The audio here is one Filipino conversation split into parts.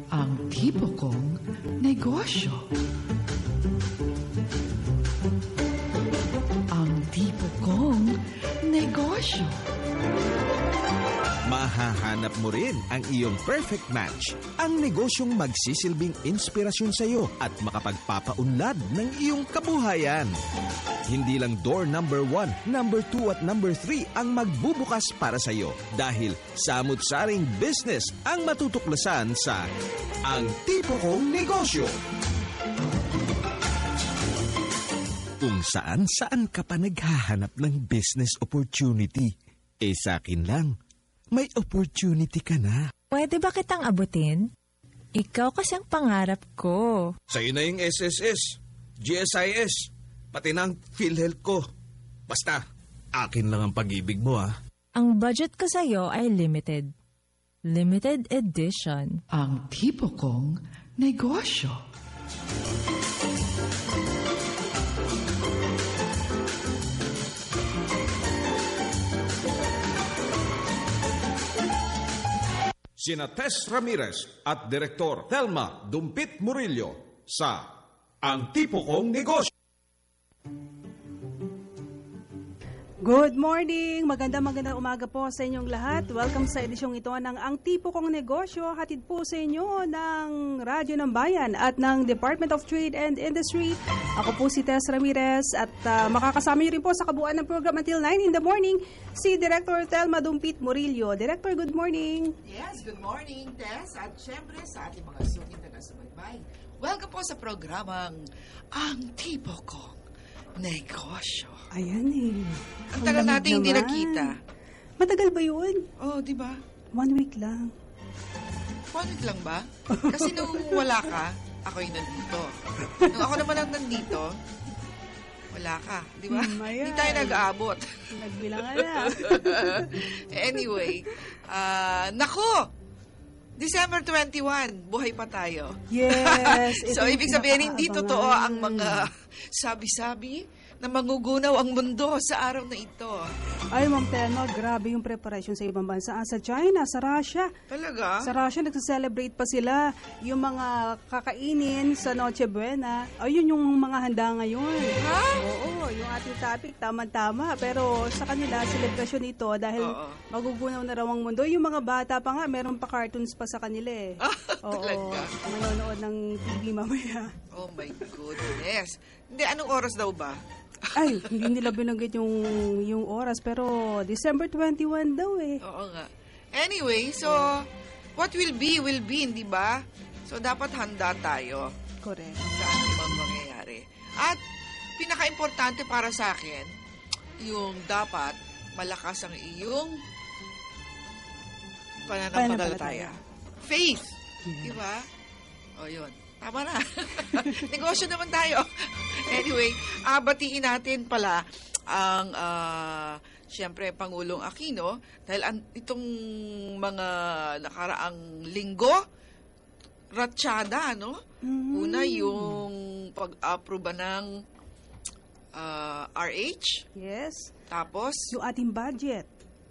Ang tipo kong negosyo. Ang tipo kong negosyo. Mahahanap mo rin ang iyong perfect match. Ang negosyong magsisilbing inspirasyon sa iyo at makapagpapaunlad ng iyong kabuhayan. Hindi lang door number 1, number 2 at number 3 ang magbubukas para sa iyo dahil samut-saring business ang matutuklasan sa Ang Tipo Kong Negosyo. Kung saan-saan ka pa naghahanap ng business opportunity, sa akin lang. May opportunity ka na. Pwede ba kitang abutin? Ikaw kasi ang pangarap ko. Sa'yo na yung SSS, GSIS, pati ng PhilHealth ko. Basta, akin lang ang pag-ibig mo, ah. Ang budget ko sa'yo ay limited. Limited edition. Ang tipo kong negosyo. Sina Tess Ramirez at Direktor Thelma Dumpit Murillo sa Ang Tipo Kong Negosyo. Good morning! Magandang umaga po sa inyong lahat. Welcome sa edisyong ito ng Ang Tipo Kong Negosyo. Hatid po sa inyo ng Radyo ng Bayan at ng Department of Trade and Industry. Ako po si Tess Ramirez at makakasama niyo rin po sa kabuuan ng program until 9 in the morning si Director Thelma Dumpit Murillo. Director, good morning! Yes, good morning, Tess. At syempre sa ating mga suking taga-subaybay. Welcome po sa programang Ang Tipo Kong Negosyo. Ayan eh. Ang tagal natin hindi nakita. Matagal ba yun? Oh, di ba? 1 week lang. 1 week lang ba? Kasi nung wala ka, ako'y nandito. Nung ako naman ang nandito, wala ka. Di ba? Hindi tayo nag-aabot. Nagbilangan na. Anyway, nako! December 21, buhay pa tayo. Yes. So, ibig sabihin, hindi totoo ang mga sabi-sabi na mangugunaw ang mundo sa araw na ito. Ay, Ma'am Telma, grabe yung preparation sa ibang bansa. Sa China, sa Russia. Talaga? Sa Russia, nagsaselebrate pa sila. Yung mga kakainin sa Noche Buena. Ayun yung mga handa ngayon. Ha? Oo, yung ating topic, tama-tama. Pero sa kanila, celebration ito dahil magugunaw na raw ang mundo. Yung mga bata pa nga, meron pa cartoons pa sa kanila eh. Talaga? Manonood ng TV mamaya. Oh my goodness. Hindi, anong oras daw ba? Ay, hindi nila binanggit yung oras, pero December 21 daw eh. Oo nga. Anyway, so, what will be, hindi ba? So, dapat handa tayo. Correct. Sa anumang mangyayari. At, pinaka-importante para sa akin, yung dapat malakas ang iyong pananampalataya. Faith. Di ba? O, yun. Tama na. Negosyo naman tayo. Anyway, batiin natin pala ang, siyempre, Pangulong Aquino dahil itong mga nakaraang linggo, ratsyada, no? Una, yung pag-aproba ng RH. Yes. Tapos, yung ating budget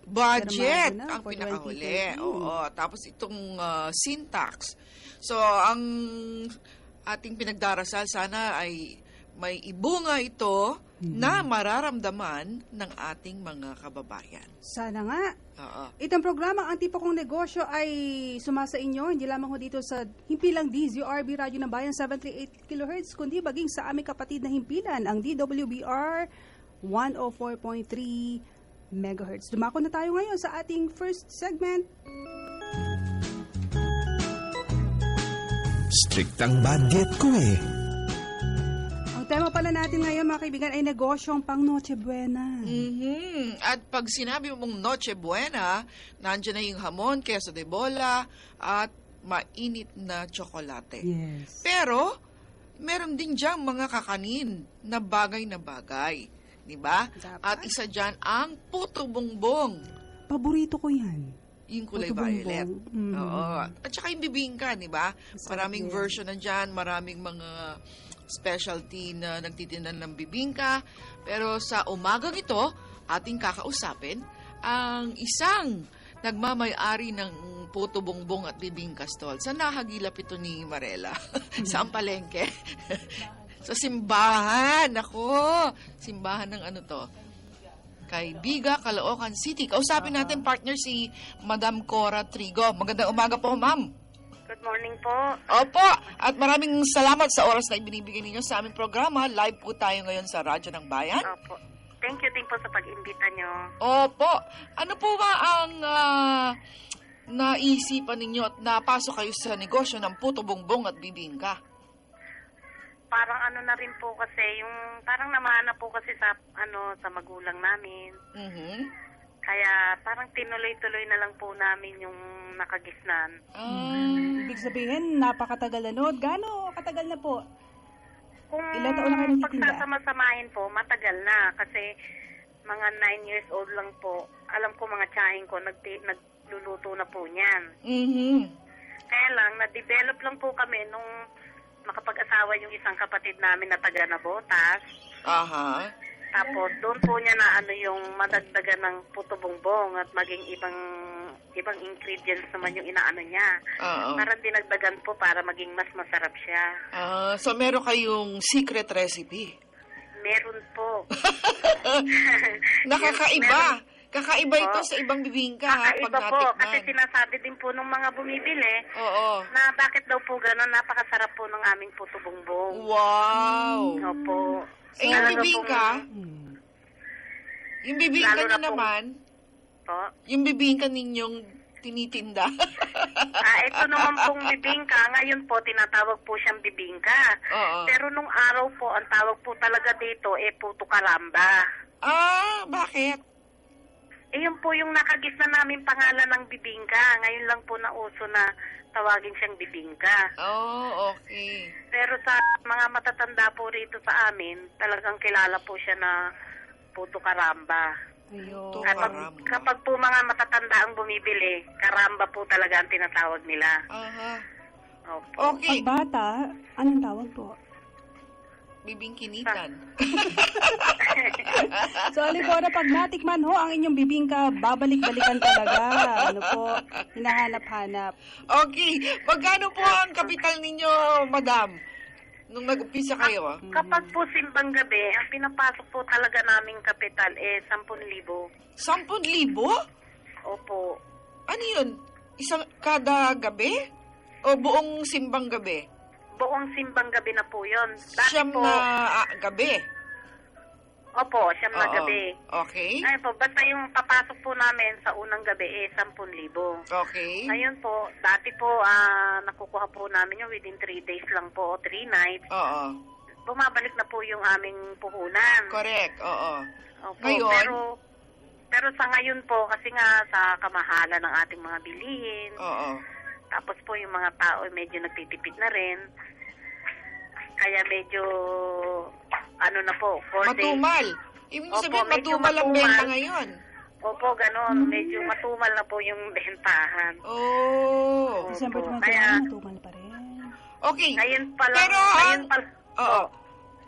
ang pinakahuli. Oo. Tapos itong sin tax. So, ang ating pinagdarasal sana ay may ibunga ito na mararamdaman ng ating mga kababayan. Sana nga. Oo. Itong programa, Ang Tipo Kong Negosyo ay sumasa inyo, hindi lamang ho dito sa himpilang DZRB Radyo ng Bayan 738 kHz, kundi baging sa aming kapatid na himpilan, ang DWBR 104.3 MHz. Dumako na tayo ngayon sa ating first segment. Strict ang budget ko eh. Ang tema pala natin ngayon, mga kaibigan, ay negosyong pang Noche Buena. At pag sinabi mong Noche Buena, nandiyan na yung hamon, queso de bola, at mainit na tsokolate. Yes. Pero, meron din diyang mga kakanin na bagay. Diba? At isa dyan ang puto bongbong. Paborito ko yan. Yung kulay Puto violet. bongbong. Oo. At saka yung bibingka, diba? Maraming version na dyan, maraming mga specialty na nagtitindan ng bibingka. Pero sa umagang ito, ating kakausapin ang isang nagmamay-ari ng Puto Bongbong at Bibingka Stall. Saan nakagilap ito ni Marela? Saan palengke? Sa simbahan. Ako, simbahan ng ano to? Kay Biga, Caloocan City. Kausapin natin partner si Madam Cora Trigo. Magandang umaga po, ma'am. Good morning po. Opo, at maraming salamat sa oras na ibinibigay ninyo sa aming programa. Live po tayo ngayon sa Radyo ng Bayan. Opo. Thank you din po sa pag-imbita nyo. Opo. Ano po ba ang naisipan ninyo at napasok kayo sa negosyo ng Puto Bongbong at Bibingka? Parang ano na rin po kasi, yung parang namana po kasi sa sa magulang namin. Mhm. Kaya parang tinuloy-tuloy na lang po namin yung nakagisnan. Ibig sabihin, napakatagal na noon. Gaano katagal na po? Kung Ilan taon na kayo nagtitinda? pagsasama-samahin po, matagal na. Kasi mga 9 years old lang po. Alam ko mga tsahin ko, nagluluto na po niyan. Mhm. Kaya lang, na-develop lang po kami nung makapag-asawa yung isang kapatid namin na taga Nabotas. Aha. Tapos doon po niya na yung madagdagan ng Puto Bongbong at maging ibang ingredients naman yung inaano niya. Oo. Parang dinagdagan po para maging mas masarap siya. So meron kayong secret recipe? Meron po. Nakakaiba. Meron. Kakaiba ito Oo. sa ibang bibingka, ha, pag Kakaiba po. natikman. Kasi sinasabi din po ng mga bumibili Oo. na bakit daw po gano'n, napakasarap po ng aming Puto Bongbong. Wow. Opo. Eh, yung Talaga bibingka, pong- yung bibingka Lalo nyo na pong- naman, po. yung bibingka ninyong tinitinda. Ito naman pong bibingka, ngayon po tinatawag po siyang bibingka. Oo. Pero nung araw po, ang tawag po talaga dito Puto Karamba. Bakit? Yun po yung nakagisna namin pangalan ng bibingka. Ngayon lang po nauso na tawagin siyang bibingka. Oh, okay. Pero sa mga matatanda po rito sa amin, talagang kilala po siya na Puto Karamba. Ayun. Kapag po mga matatanda ang bumibili, Karamba po talaga ang tinatawag nila. Aha. Opo. Okay. Pag bata, anong tawag po? Bibingkinitan. So, Alicora, pag natikman ho ang inyong bibingka, babalik-balikan talaga. Ano po, hinahanap-hanap. Okay. Magkano po ang kapital ninyo, madam? Nung nag-umpisa kayo, Kapag po simbang gabi, ang pinapasok po talaga naming kapital 10,000. 10,000? Opo. Ano yun? Isang kada gabi? O buong simbang gabi? Buong simbang gabi na po yun. Siyam po, na gabi? Opo, siyam na Oo. gabi. Okay. Ay po, basta yung papasok po namin sa unang gabi 10,000. Okay. Ngayon po, dati po, nakukuha po namin yung within 3 days lang po, o 3 nights. Oo. Bumabalik na po yung aming puhunan. Correct. Oo. Opo, Ngayon? pero sa ngayon po, kasi nga sa kamahalan ng ating mga bilihin, Oo. tapos po yung mga tao medyo nagtitipid na rin. Kaya medyo, ano na po, 4 days. Matumal. Ibig Opo, sabihin, medyo matumal ang matumal. benta ngayon. Opo, ganon. Medyo matumal na po yung bentahan. Oh. December Opo, 21, kaya- matumal pa rin. Okay. Ngayon pa lang. Pero ngayon ang... pa, Oo.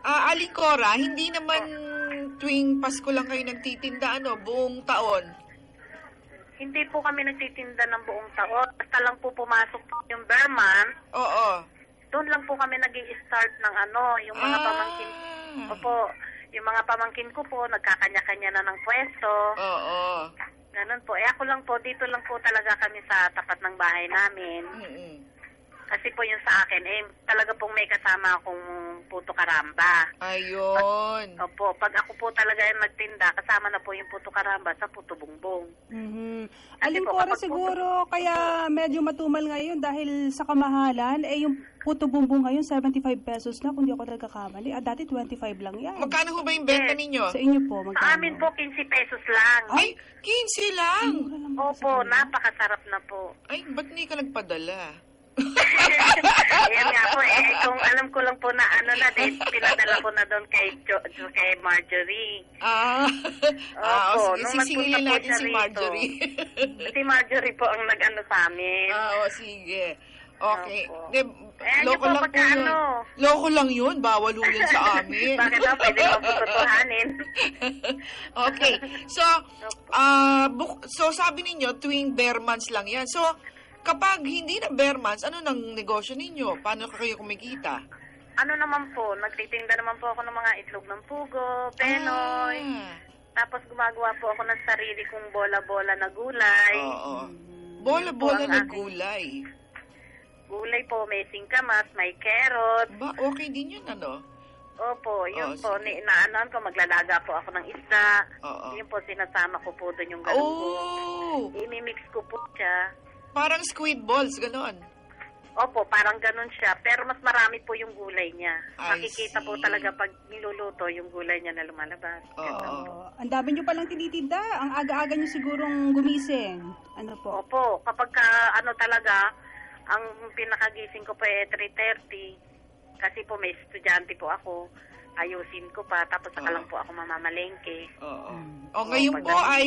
Alicora, hindi naman tuwing Pasko lang kayo nagtitinda, buong taon. Hindi po kami nagtitinda ng buong taon. Basta lang po pumasok po yung Berman. Oo. Doon lang po kami nag-i-start ng yung mga pamangkin. Opo, yung mga pamangkin ko po, nagkakanya-kanya na ng pwesto. Oo. Ganun po. Ako lang po, dito lang po talaga kami sa tapat ng bahay namin. Mm-mm. Kasi po yung sa akin, talaga pong may kasama akong Puto Karamba. Ayun. Opo, pag ako po talaga yung nagtinda, kasama na po yung Puto Karamba sa Puto Bongbong. Mhm. Kasi po, Alicora, kapag siguro, kaya medyo matumal ngayon dahil sa kamahalan, yung Puto Bongbong ngayon, 75 pesos na, kung di ako nagkakamali. Dati 25 lang yan. Magkano ho ba yung benta ninyo? Sa inyo po, magkano? Sa amin po, 15 pesos lang. Ay, 15 lang. Mura lang Opo, napakasarap na po. Ay, ba't hindi ka nagpadala? Ayan nga po, kung alam ko lang po na pinadala ko na doon kay Marjorie. Sige, Opo, nung sisingilin nagpunta po natin siya si rito. Marjorie. Si Marjorie po ang nag-ano sa amin. Sige. Okay. Opo. De, Ano loko po, lang po pagka yun. ano? Loko lang yun. Bawal ho yun sa amin. Bakit daw? Pwede mo po tutuhanin. Okay. So, so sabi ninyo, tuwing bare months lang yan. So, kapag hindi na bare months, ano nang negosyo ninyo? Paano kayo kumikita? Ano naman po, nagtitinda naman po ako ng mga itlog ng pugo, penoy. Tapos gumagawa po ako ng sarili kong bola-bola na gulay. Oo. Bola-bola Ang na aking- gulay. Gulay po, may singkamas, may carrot. Ba, okay din yun, ano? Opo, yun Oh, po. sige. Inaanoan ko, maglalaga po ako ng isda. Oo. Yun po, sinasama ko po doon yung galunggong. Oh! I-mix ko po siya. Parang squid balls, ganon. Opo, parang ganun siya. Pero mas marami po yung gulay niya. I Makikita po see. talaga pag niluluto yung gulay niya na lumalabas. Oo. Oh, ang dami nyo palang tinitinda. Ang aga-aga nyo sigurong gumising. Ano po? Opo, kapag ka, ano talaga, ang pinakagising ko po 3:30. Kasi po may estudyante po ako. Ayusin ko pa, tapos saka Oo. lang po ako mamamalengke. Oo. O, ngayon pag po ganun. ay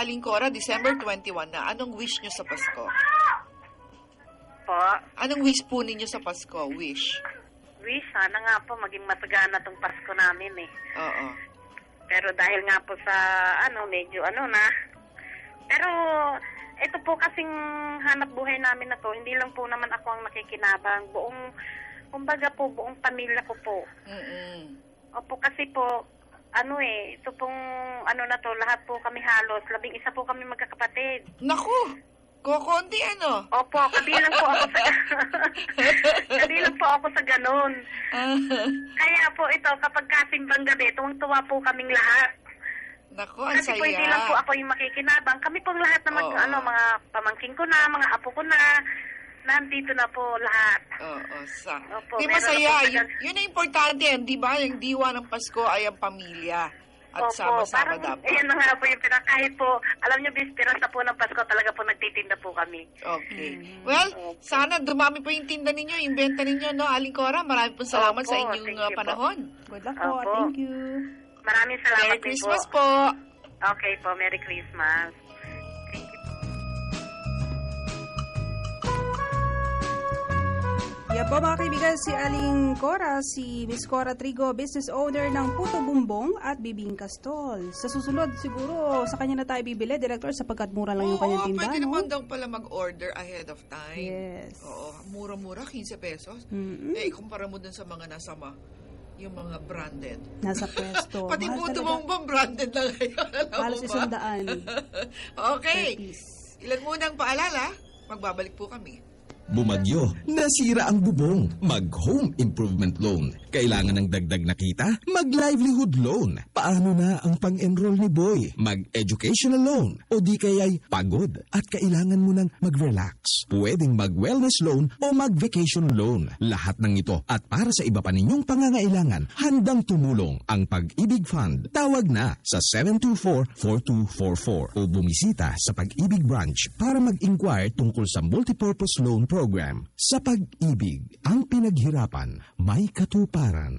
Alingcora, December 21 na. Anong wish nyo sa Pasko? Po, Anong wish po ninyo sa Pasko? Wish. sana nga po maging masagana tong Pasko namin eh. Oo. Pero dahil nga po sa, medyo na. Pero, ito po kasing hanap buhay namin na to, hindi lang po naman ako ang nakikinabang. Kumbaga po, buong pamilya ko po. Mm-mm. Opo, kasi po, ito pong, na to, lahat po kami halos, 11 po kami magkakapatid. Naku! Kokonti ano? Opo, kabilang po ako sa, kabilang po ako sa ganun. Kaya po ito, kapag kasimbang gabi, tuwang-tuwa po kaming lahat. Naku, ang Kasi saya. po hindi lang po ako yung makikinabang. Kami pong lahat na Oo. mga pamangking ko na, mga apo ko na, nandito na po lahat. Oo, Opo, di meron masaya. na po Yun ang importante, di ba? Yung diwa ng Pasko ay ang pamilya. At sama-sama dapat. Ayan na nga po yung kahit po, alam nyo, bispiras na po ng Pasko, talaga po nagtitinda po kami. Okay. Well, sana dumami po yung tinda ninyo, yung benta ninyo, no, Alingcora. Marami po salamat Opo, sa thank inyong you po. panahon. Good luck po. Opo. Thank you. Maraming salamat Merry din Christmas po. po. Okay po, Merry Christmas. Yan po mga kaibigan, si Aling Cora, si Miss Cora Trigo, business owner ng Puto Bumbong at Bibingka Stall. Sa susunod siguro sa kanya na tayo bibili, Director, sapagkat mura lang yung kanyang tindahan. Pwede no? naman daw pala mag-order ahead of time. Yes. Oo, mura-mura, 15 pesos. Mm-mm. Eh, ikumpara mo dun sa mga yung mga branded. Nasa pwesto. Pati Mahal Puto talaga. Bumbong branded na ngayon. Alam mo Halos ba? 100 Okay. per piece. Ilan munang paalala? Magbabalik po kami. Bumagyo, nasira ang bubong, mag-home improvement loan. Kailangan ng dagdag na kita? Mag-livelihood loan. Paano na ang pang-enroll ni Boy? Mag-educational loan. O di kaya'y pagod at kailangan mo nang mag-relax. Pwedeng mag-wellness loan o mag-vacation loan. Lahat ng ito at para sa iba pa ninyong pangangailangan, handang tumulong ang Pag-ibig Fund. Tawag na sa 724-4244 o bumisita sa Pag-ibig Branch para mag-inquire tungkol sa multipurpose loan program. Sa pag-ibig, ang pinaghirapan, may katuparan.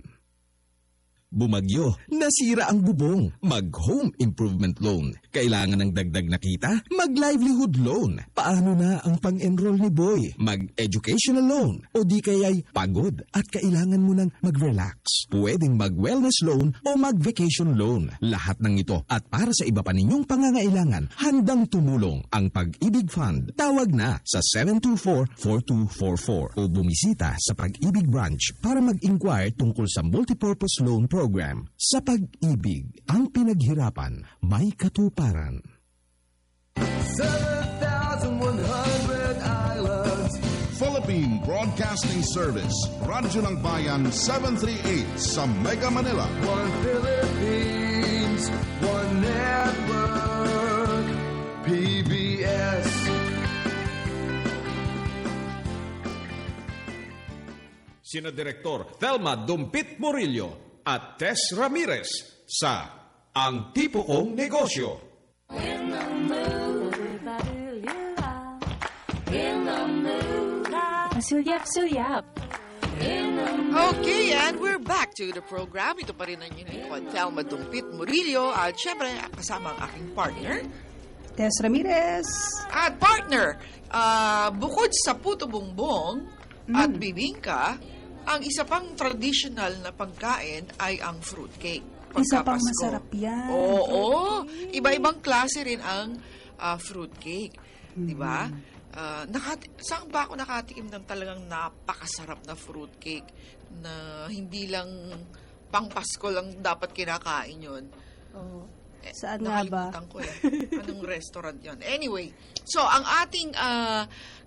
Bumagyo, nasira ang bubong, mag-home improvement loan. Kailangan ng dagdag na kita? Mag-livelihood loan. Paano na ang pang-enroll ni Boy? Mag-educational loan. O di kaya'y pagod at kailangan mo nang mag-relax. Pwedeng mag-wellness loan o mag-vacation loan. Lahat ng ito at para sa iba pa ninyong pangangailangan, handang tumulong ang Pag-ibig Fund. Tawag na sa 724-4244 o bumisita sa Pag-ibig Branch para mag-inquire tungkol sa multipurpose loan program. Sa pag-ibig, ang pinaghirapan, may katuparan. 7,100 islands. Philippine Broadcasting Service. Radyo ng Bayan 738 sa Mega Manila. One Philippines, one network, PBS. Sina Direktor Thelma Dumpit Murillo at Tess Ramirez sa Ang Tipo Kong Negosyo. Sulyap-sulyap. Okay, and we're back to the program. Ito pa rin ang inyong lingkod, Thelma Dumpit Murillo. At syempre, kasama ang aking partner. Tess Ramirez. At partner, bukod sa puto bongbong at bibingka, ang isa pang traditional na pagkain ay ang fruitcake. Isa pang Pagka-Pasko. masarap yan. Oo. Iba-ibang klase rin ang fruitcake. Diba? Saan ba ako nakatikim ng talagang napakasarap na fruitcake na hindi lang pang Pasko lang dapat kinakain yun? Oh. Saan nga ba? Nakalimutan ko eh. Anong restaurant yon? Anyway, so ang ating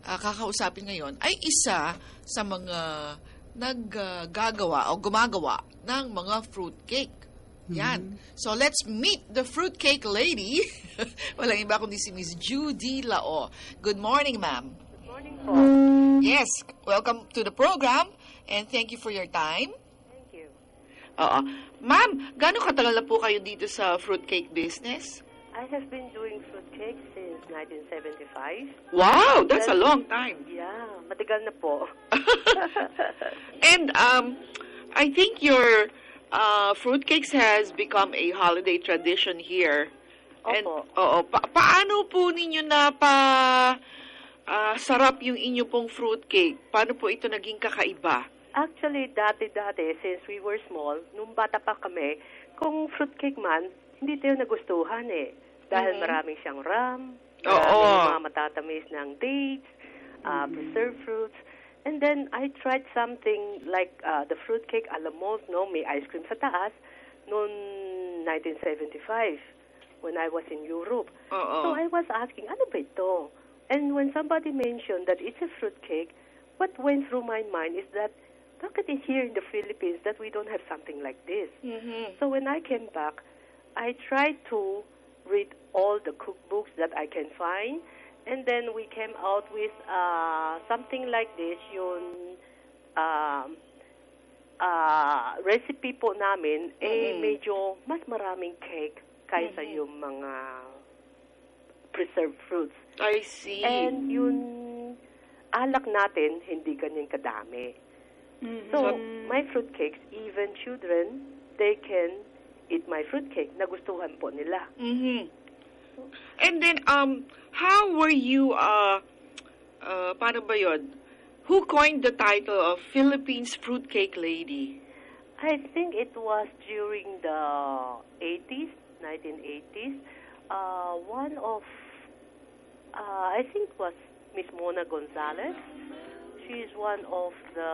kakausapin ngayon ay isa sa mga naggagawa o gumagawa ng mga fruitcake. Yan. So let's meet the fruitcake lady. Walang iba kundi si Miss Judy Lao. Good morning, ma'am. Good morning po. Yes, welcome to the program and thank you for your time. Thank you. Oo. Ma'am, gaano katagal na po kayo dito sa fruitcake business? I have been doing fruitcake since 1975. Wow, that's a long time. Yeah, matagal na po. And I think your fruitcakes has become a holiday tradition here. And, Opo. paano po ninyo sarap yung inyo pong fruitcake? Paano po ito naging kakaiba? Actually, dati, since we were small, nung bata pa kami, kung fruitcake man, hindi tayo nagustuhan eh. Dahil maraming siyang ram, maraming mga matatamis ng dates, preserved fruits. And then, I tried something like the fruitcake a la malt, no? May ice cream sa taas, noong 1975, when I was in Europe. So, I was asking, ano ba ito? And when somebody mentioned that it's a fruitcake, what went through my mind is that, bakit here in the Philippines that we don't have something like this? So, when I came back, I tried to read all the cookbooks that I can find. And then we came out with something like this, yung recipe po namin, medyo mas maraming cake kaysa yung mga preserved fruits. I see. And yung alak natin, hindi ganyan kadami. So, my fruitcakes, even children, they can eat my fruitcake. Nagustuhan po nila. And then, how were you, paano ba yun? Who coined the title of Philippines Fruitcake Lady? I think it was during the 80s, 1980s. One of, I think it was Miss Mona Gonzalez. She is one of the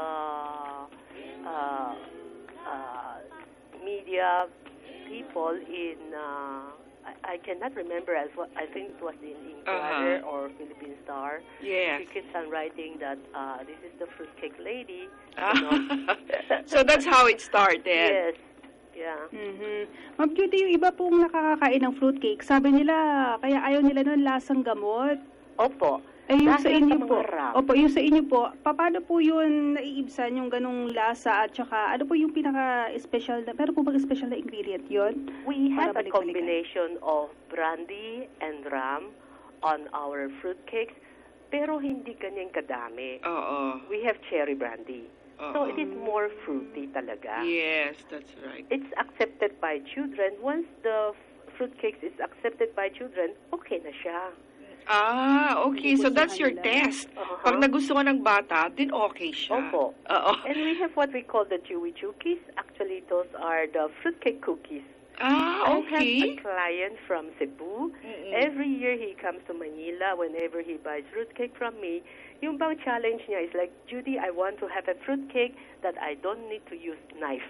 media people in, I cannot remember as what, I think it was in Inquirer or Philippine Star. Yes. She keeps on writing that this is the fruitcake lady. So that's how it started. Yes. Yeah. Ma'am Judy, yung iba pong nakakakain ng fruitcake, sabi nila, kaya ayaw nila nun lasang gamot. Opo. Ay, yung sa Dahil inyo sa po. mga ram. Opo, yung sa inyo po, paano po yun naiibsan yung ganong lasa at saka ano po yung pinaka-special na, pero po bang special na ingredient yun? We have Para a balik-balikan. combination of brandy and rum on our fruitcakes, pero hindi ganyan kadami. We have cherry brandy. So it is more fruity talaga. Yes, that's right. It's accepted by children. Once the fruitcakes is accepted by children, okay na siya. Okay. So that's your test. Pag nagustuhan ng bata, then okay siya. Opo. And we have what we call the chewy chookies. Actually, those are the fruitcake cookies. Okay. I have a client from Cebu. Every year he comes to Manila. Whenever he buys fruitcake from me, yung bang challenge niya is like, Judy, I want to have a fruitcake that I don't need to use knife.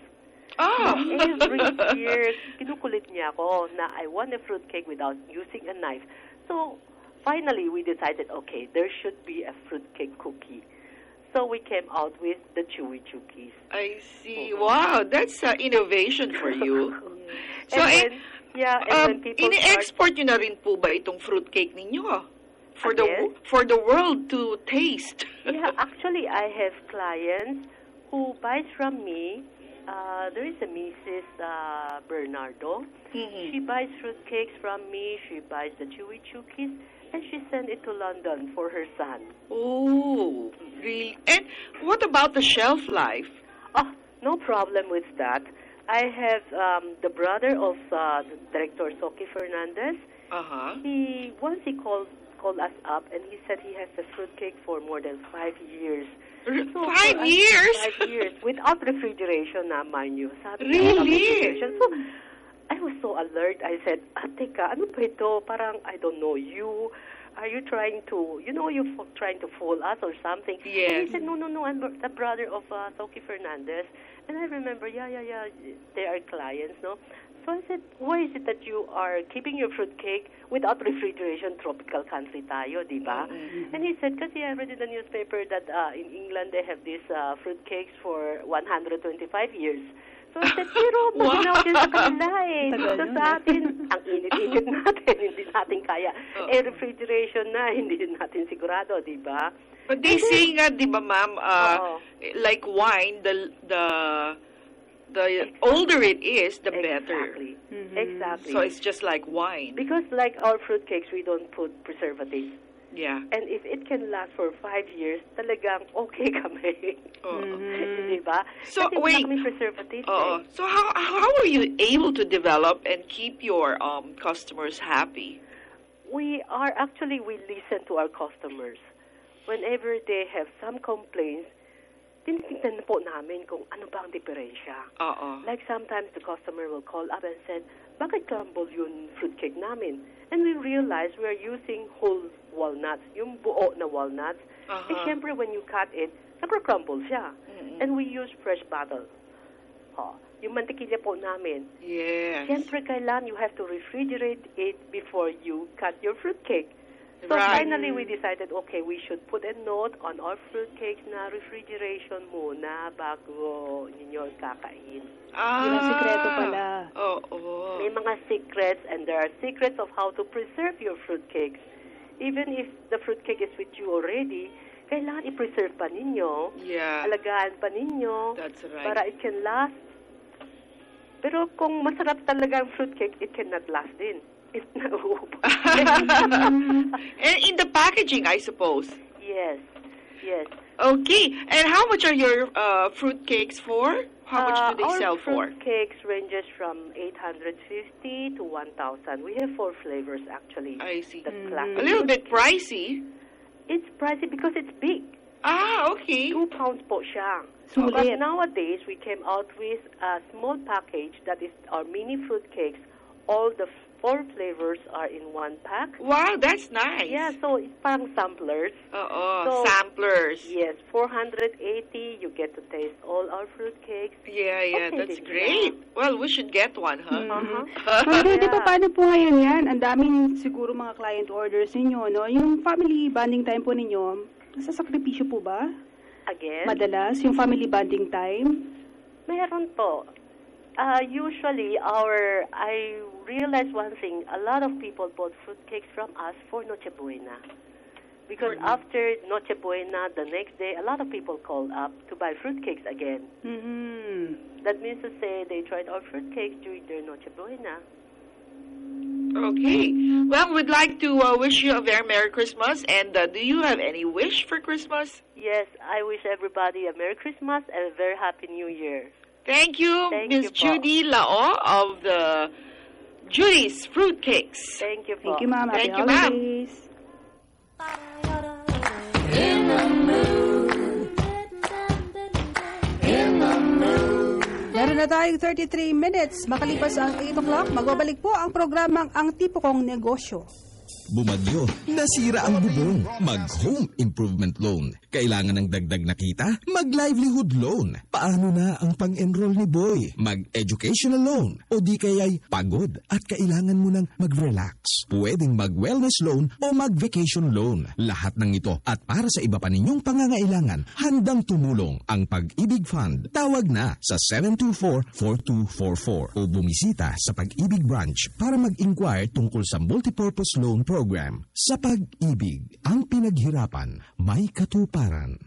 Every year, kinukulit niya ako na I want a fruitcake without using a knife. So, finally, we decided, okay, there should be a fruitcake cookie. So we came out with the chewy chookies. I see. Wow, that's innovation for you. So, and when people ini-export nyo na rin po ba itong fruitcake ninyo? For the world to taste. Yeah, actually, I have clients who buys from me. There is a Mrs. Bernardo. She buys fruitcakes from me. She buys the chewy chookies, and she sent it to London for her son. Oh, really? And what about the shelf life? Oh, no problem with that. I have the brother of Director Soki Fernandez. Once he called us up, and he said he has the fruitcake for more than 5 years. So 5 years? 5 years. Without refrigeration na, mind you. Really? So, I was so alert. I said, teka, ano ba ito? Parang, I don't know you. Are you trying to, you're trying to fool us or something? Yes. And he said, no, I'm the brother of Toki Fernandez. And I remember, yeah, they are clients, no? So I said, why is it that you are keeping your fruitcake without refrigeration? Tropical country tayo, di ba? Mm-hmm. And he said, kasi I read in the newspaper that in England they have these fruitcakes for 125 years. So I said, pero maginaw din sa kanila eh. So sa atin, ang init-init natin, hindi natin kaya. Refrigeration na, hindi natin sigurado, di ba? But they say nga, di ba ma'am, like wine, the older it is, the better. Exactly. So it's just like wine. Because like our fruitcakes, we don't put preservatives. Yeah. And if it can last for 5 years, talagang okay kami. Diba? So kasi wait. Preservatives. So how are you able to develop and keep your customers happy? We listen to our customers. Whenever they have some complaints, tinitingnan po namin kung ano ba ang diferensya. Like sometimes the customer will call up and say, bakit crumble yung fruitcake namin? And we realize we are using whole walnuts, yung buo na walnuts. And syempre when you cut it, crumble siya. And we use fresh butter. Yung mantikilya po namin. Yes. Syempre kailan you have to refrigerate it before you cut your fruitcake. So finally, we decided, okay, we should put a note on our fruitcakes na refrigeration muna bago ninyo kakain. Yun ang sikreto pala. May mga secrets, and there are secrets of how to preserve your fruitcakes. Even if the fruitcake is with you already, kailangan i-preserve pa ninyo. Yeah. Alagaan pa ninyo. That's right. Para it can last. Pero kung masarap talaga ang fruitcake, it cannot last din. It's not And in the packaging, I suppose. Yes. Okay. And how much are your fruitcakes for? How much do they sell for? Our fruitcakes ranges from 850 to 1,000. We have 4 flavors, actually. I see. The classic. A little bit pricey. It's pricey because it's big. Okay. 2 pounds po siya. Sulit. But nowadays, we came out with a small package that is our mini fruitcakes. All the 4 flavors are in 1 pack. Wow, that's nice. Yeah, so it's parang samplers. So, samplers. Yes, 480. You get to taste all our fruitcakes. Yeah, that's great. Well, we should get one, huh? Di ba paano po ngayon yan? Ang daming siguro mga client orders ninyo, no? Yung family bonding time po ninyo, nasasakripisyo po ba? Again? Madalas, yung family bonding time? Meron po. Usually, I realized one thing, a lot of people bought fruitcakes from us for Noche Buena. Because after Noche Buena, the next day, a lot of people called up to buy fruitcakes again. That means to say they tried our fruitcakes during their Noche Buena. Okay. Well, we'd like to wish you a very Merry Christmas. And do you have any wish for Christmas? Yes, I wish everybody a Merry Christmas and a very Happy New Year. Thank you, Ms. Judy Lao of the Judy's Fruitcakes. Thank you, Thank you, ma'am. Thank Happy you, ma'am. holidays. Meron na tayong 33 minutes. Makalipas ang 8 o'clock, magbabalik po ang programang Ang Tipo Kong Negosyo. Bumagyo, nasira ang bubong, mag-home improvement loan. Kailangan ng dagdag na kita? Mag-livelihood loan. Paano na ang pang-enroll ni Boy? Mag-educational loan. O di kaya'y pagod at kailangan mo nang mag-relax. Pwedeng mag-wellness loan o mag-vacation loan. Lahat ng ito at para sa iba pa ninyong pangangailangan, handang tumulong ang Pag-ibig Fund. Tawag na sa 724-4244 o bumisita sa Pag-ibig Branch para mag-inquire tungkol sa multipurpose loan program. Sa Pag-ibig, ang pinaghirapan may katuparan.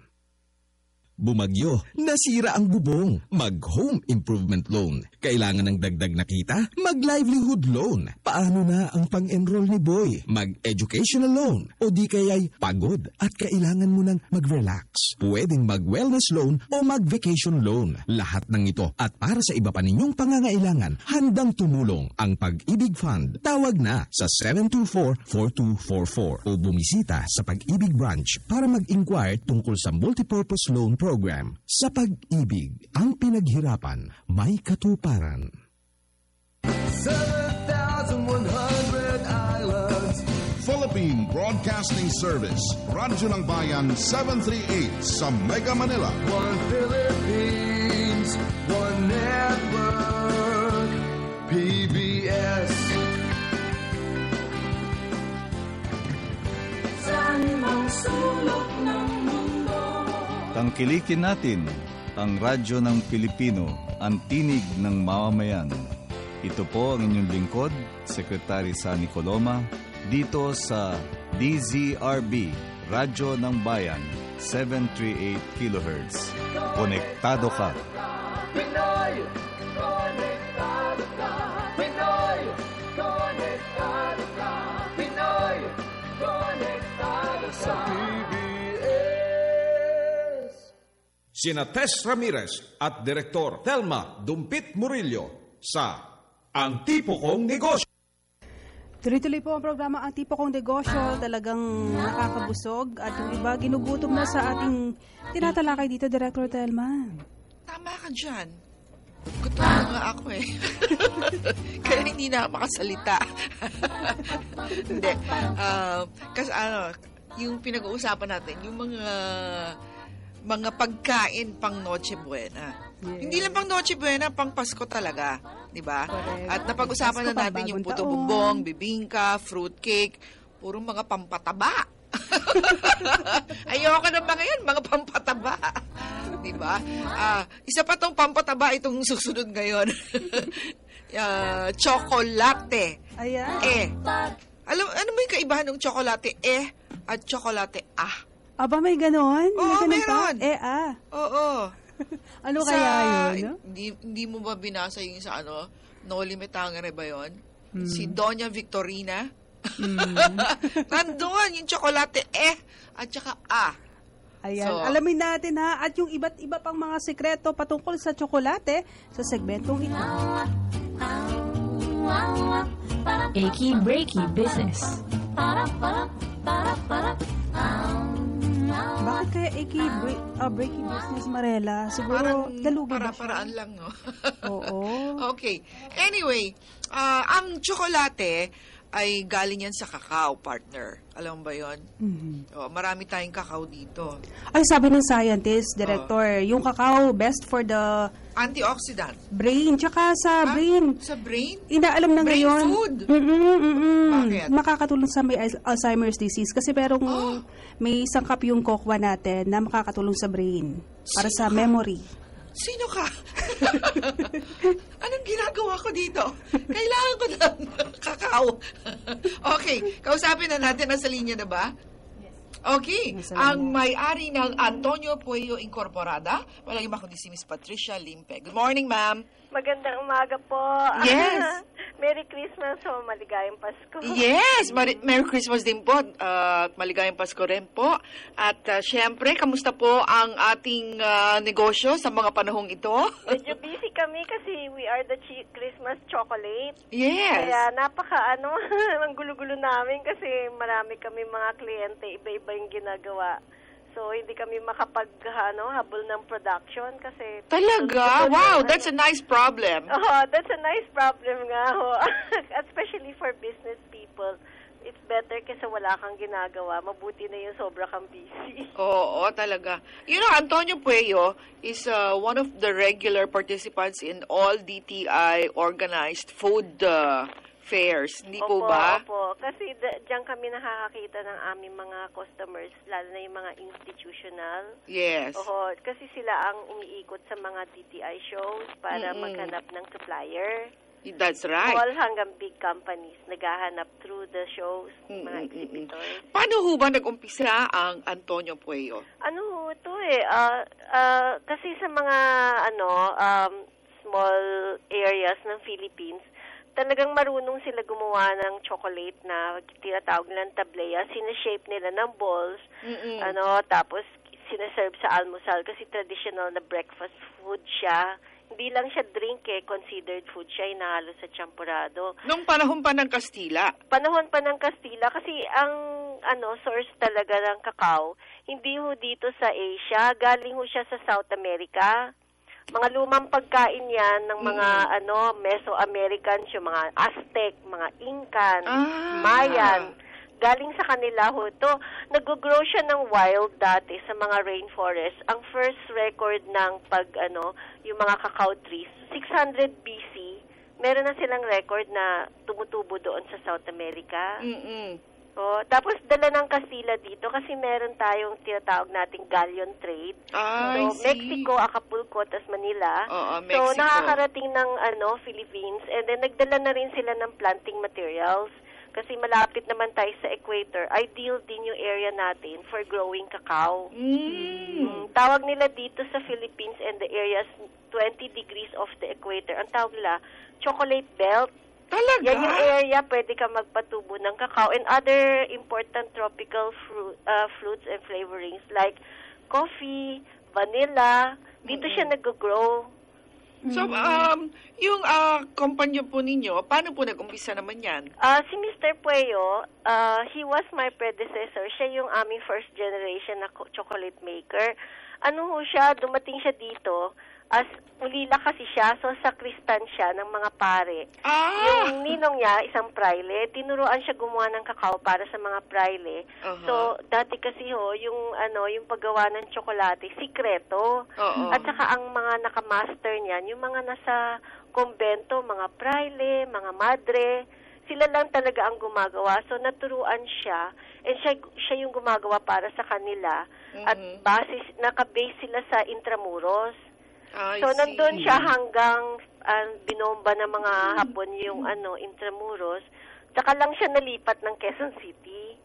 Bumagyo, nasira ang bubong. Mag-home improvement loan. Kailangan ng dagdag na kita? Mag-livelihood loan. Paano na ang pang-enroll ni Boy? Mag-educational loan. O di kaya'y pagod at kailangan mo nang mag-relax. Pwedeng mag-wellness loan o mag-vacation loan. Lahat ng ito at para sa iba pa ninyong pangangailangan, handang tumulong ang Pag-ibig Fund. Tawag na sa 724-4244 o bumisita sa Pag-ibig Branch para mag-inquire tungkol sa multipurpose loan program. Sa Pag-ibig, ang pinaghirapan may katuparan. 7,100 islands. Philippine Broadcasting Service, Radyo ng Bayan 738 sa Mega Manila. One Philippines, one network. PBS. Tangkilikin natin ang radyo ng Pilipino, ang tinig ng mamamayan. Ito po ang inyong lingkod, Secretary Sunny Coloma, dito sa DZRB, Radyo ng Bayan, 738 kHz. Konektado ka. Pinoy, konektado ka. Pinoy, konektado ka. Pinoy, konektado sa PBS. Sina Tess Ramirez at Direktor Thelma Dumpit Murillo sa Ang Tipo Kong Negosyo. Tuloy-tuloy po ang programa Ang Tipo Kong Negosyo, talagang nakakabusog at yung iba ginugutom na sa ating tinatalakay dito, Director Thelma. Tama ka dyan. Gutom na nga ako eh. Kaya hindi na makasalita. Hindi. Kasi yung pinag-uusapan natin, yung mga pagkain pang Noche Buena. Yes. Hindi lang pang Noche Buena, pang Pasko talaga. Diba? At napag-usapan na natin yung puto bumbong, bibingka, fruitcake, puro mga pampataba. Ayoko na mga yan, mga pampataba. Diba? Isa pa tong pampataba itong susunod ngayon. Chocolate. Ayan. Ano ba yung kaibahan ng chocolate at chocolate Aba, may ganon? Oo, meron. Oo. Ano kaya yun? No? Hindi mo ba binasa yung sa No Limit Tangere ba yun? Si Doña Victorina? Nandun, yung chocolate at saka Ayan, so, alamin natin ha. At yung iba't iba pang mga sekreto patungkol sa tsokolate sa segmentong ito. Achy Breaky Business. Bakit kaya achy breaky business, Marela? Siguro dalugi ba siya? Paraan lang, no? Oo. Okay. Anyway, ang tsokolate ay galing yan sa kakao, partner. Alam mo ba yun? Mm-hmm. Marami tayong kakao dito. Ay, sabi ng scientist, Director, yung kakao best for the antioxidant. Brain. Tsaka sa brain. Sa brain? Inaalam na brain ngayon. Food? Bakit? Makakatulong sa may Alzheimer's disease. Kasi may sangkap yung kokwa natin na makakatulong sa brain. Para sa memory. Sino ka? Anong ginagawa ko dito? Kailangan ko ng kakao. Okay, kausapin na natin. Nasa linya na ba? Yes. Okay, ang may-ari ng Antonio Puello Incorporada, walang iba kundi si Miss Patricia Limpe. Good morning, ma'am. Magandang umaga po. Yes. Merry Christmas o maligayang Pasko. Yes, Merry Christmas din po. Maligayang Pasko rin po. At syempre, kamusta po ang ating negosyo sa mga panahong ito? Medyo busy kami kasi we are the Christmas chocolate. Yes. Kaya ang gulo-gulo namin kasi marami kami mga kliyente, iba-iba yung ginagawa. So, hindi kami habol ng production kasi... Talaga? Wow, that's a nice problem. That's a nice problem nga. Especially for business people. It's better kasi wala kang ginagawa. Mabuti na yung sobra kang busy. Oo, talaga. You know, Antonio Puello is one of the regular participants in all DTI organized food fairs. Hindi po ba? Opo. Kasi diyan kami nakakakita ng aming mga customers, lalo na yung mga institutional. Yes. Kasi sila ang umiikot sa mga DTI shows para maghanap ng supplier. That's right. Small hanggang big companies naghahanap through the shows, mga exhibitors. Paano ho ba nag-umpisa ang Antonio Pueyo? Ano ito kasi sa mga small areas ng Philippines, talagang marunong sila gumawa ng chocolate na tinatawag nilang tableya. Sineshape nila ng balls, tapos sineserve sa almusal kasi traditional na breakfast food siya. Hindi lang siya drink considered food siya, inahalo sa champurado. Nung panahon pa ng Kastila? Panahon pa ng Kastila kasi ang source talaga ng kakao, hindi ho dito sa Asia, galing ho siya sa South America. Mga lumang pagkain yan ng mga Mesoamericans, yung mga Aztec, mga Incan, Mayan. Galing sa kanila ho ito. Nag-grow siya ng wild dati sa mga rainforest. Ang first record ng yung mga cacao trees, 600 BC, meron na silang record na tumutubo doon sa South America. Tapos dala ng Kastila dito kasi meron tayong tinatawag nating galleon trade. Mexico, Acapulco, tas Manila. So nakakarating ng Philippines, and then nagdala na rin sila ng planting materials. Kasi malapit naman tayo sa equator, ideal din yung area natin for growing cacao. Tawag nila dito sa Philippines and the areas 20 degrees off the equator, ang tawag nila chocolate belt. Talaga? Yan yung area pwede ka magpatubo ng cacao and other important tropical fruits and flavorings like coffee, vanilla. Dito siya nag-grow. So, yung kumpanya po ninyo, paano po nag-umpisa naman yan? Si Mr. Pueyo, he was my predecessor. Siya yung aming first generation na chocolate maker. Dumating siya dito, as ulila kasi siya, so sakristan siya ng mga pare. Yung ninong niya, isang praile, tinuruan siya gumawa ng kakao para sa mga praile. So, dati kasi yung paggawa ng tsokolate, sikreto. At saka ang mga nakamaster niyan, yung mga nasa kumbento, mga praile, mga madre, sila lang talaga ang gumagawa. So, naturuan siya, and siya yung gumagawa para sa kanila. At naka-base sila sa Intramuros. So, nandun siya hanggang binomba ng mga Hapon yung Intramuros. Tsaka lang siya nalipat ng Quezon City.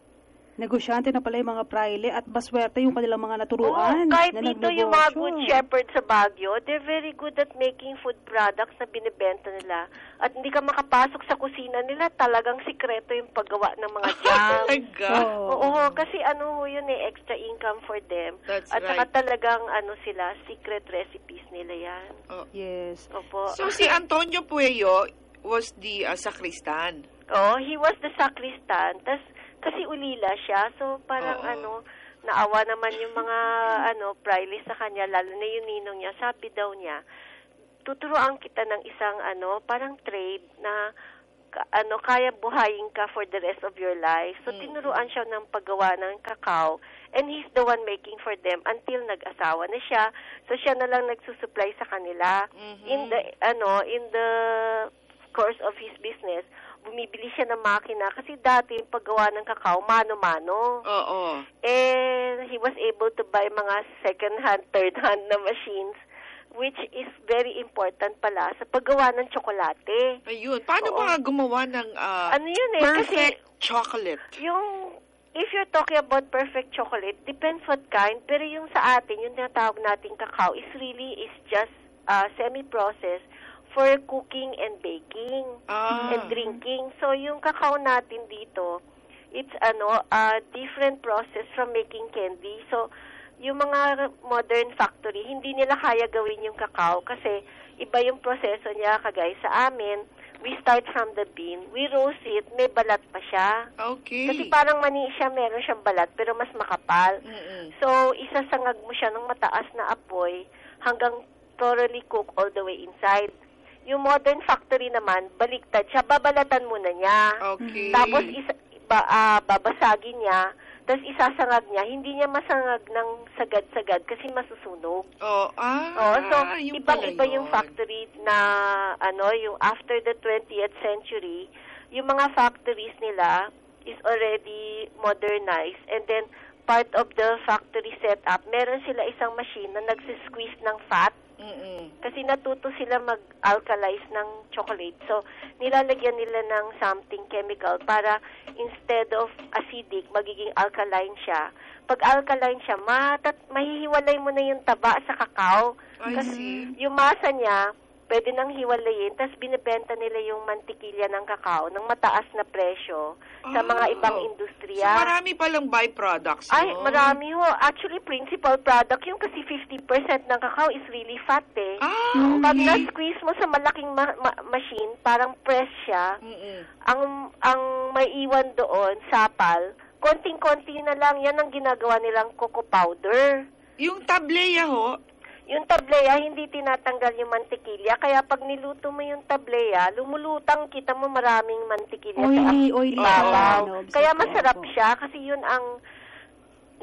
Negosyante na pala yung mga praile at baswerte yung kanilang mga naturuan. Kahit dito yung mga good shepherd sa Baguio, they're very good at making food products na binibenta nila. At hindi ka makapasok sa kusina nila, talagang sikreto yung paggawa ng mga jam. Oh my God. Oo, kasi yun extra income for them. That's at right. saka talagang sila, secret recipes nila yan. Yes. Opo. So, si Antonio Pueyo was the sacristan. He was the sacristan. Kasi ulila siya, so parang naawa naman yung mga praile sa kanya, lalo na yung ninong niya. Sabi daw niya, tuturuan kita ng isang parang trade na kaya buhayin ka for the rest of your life. So tinuruan siya ng paggawa ng cacao, and he's the one making for them until nag-asawa na siya. So siya na lang nagsusupply sa kanila. In the course of his business, bumibili siya ng makina kasi dati yung paggawa ng kakao, mano-mano. And he was able to buy mga second-hand, third-hand na machines, which is very important pala sa paggawa ng tsokolate. Ayun. Paano mga gumawa ng perfect chocolate? If you're talking about perfect chocolate, depends what kind, pero yung sa atin, yung tinatawag nating kakao is just semi-processed for cooking and baking and drinking. So, yung kakao natin dito, it's different process from making candy. So, yung mga modern factory, hindi nila kaya gawin yung kakao kasi iba yung proseso niya. Kagaya sa amin, we start from the bean, we roast it, may balat pa siya. Okay. Kasi parang mani siya, meron siyang balat, pero mas makapal. So, isasangag mo siya ng mataas na apoy hanggang thoroughly cook all the way inside. Yung modern factory naman, baliktad siya, babalatan muna niya. Okay. Tapos babasagin niya, tapos isasangag niya. Hindi niya masangag ng sagad-sagad kasi masusunog. So ibang-iba yung factory na yung after the 20th century, yung mga factories nila is already modernized, and then part of the factory setup, meron sila isang machine na nagsisqueeze ng fat. Kasi natuto sila mag-alkalize ng chocolate. So, nilalagyan nila ng something chemical para instead of acidic, magiging alkaline siya. Pag alkaline siya, mahihiwalay mo na yung taba sa kakao. Kasi yung masa niya, pwede nang hiwalayin, tapos binibenta nila yung mantikilya ng kakao ng mataas na presyo sa mga ibang industriya. So, marami palang byproducts. Ay, marami ho. Actually, principal product yung kasi 50% ng kakao is really fat eh. Pag na-squeeze mo sa malaking machine, parang press siya, ang may iwan doon, sapal, konting-konti na lang, yan ang ginagawa nilang cocoa powder. Yung tableya ho? Yung tableya, hindi tinatanggal yung mantikilya. Kaya pag niluto mo yung tableya, lumulutang, kita mo maraming mantikilya oily, sa babaw. Kaya masarap siya kasi yun ang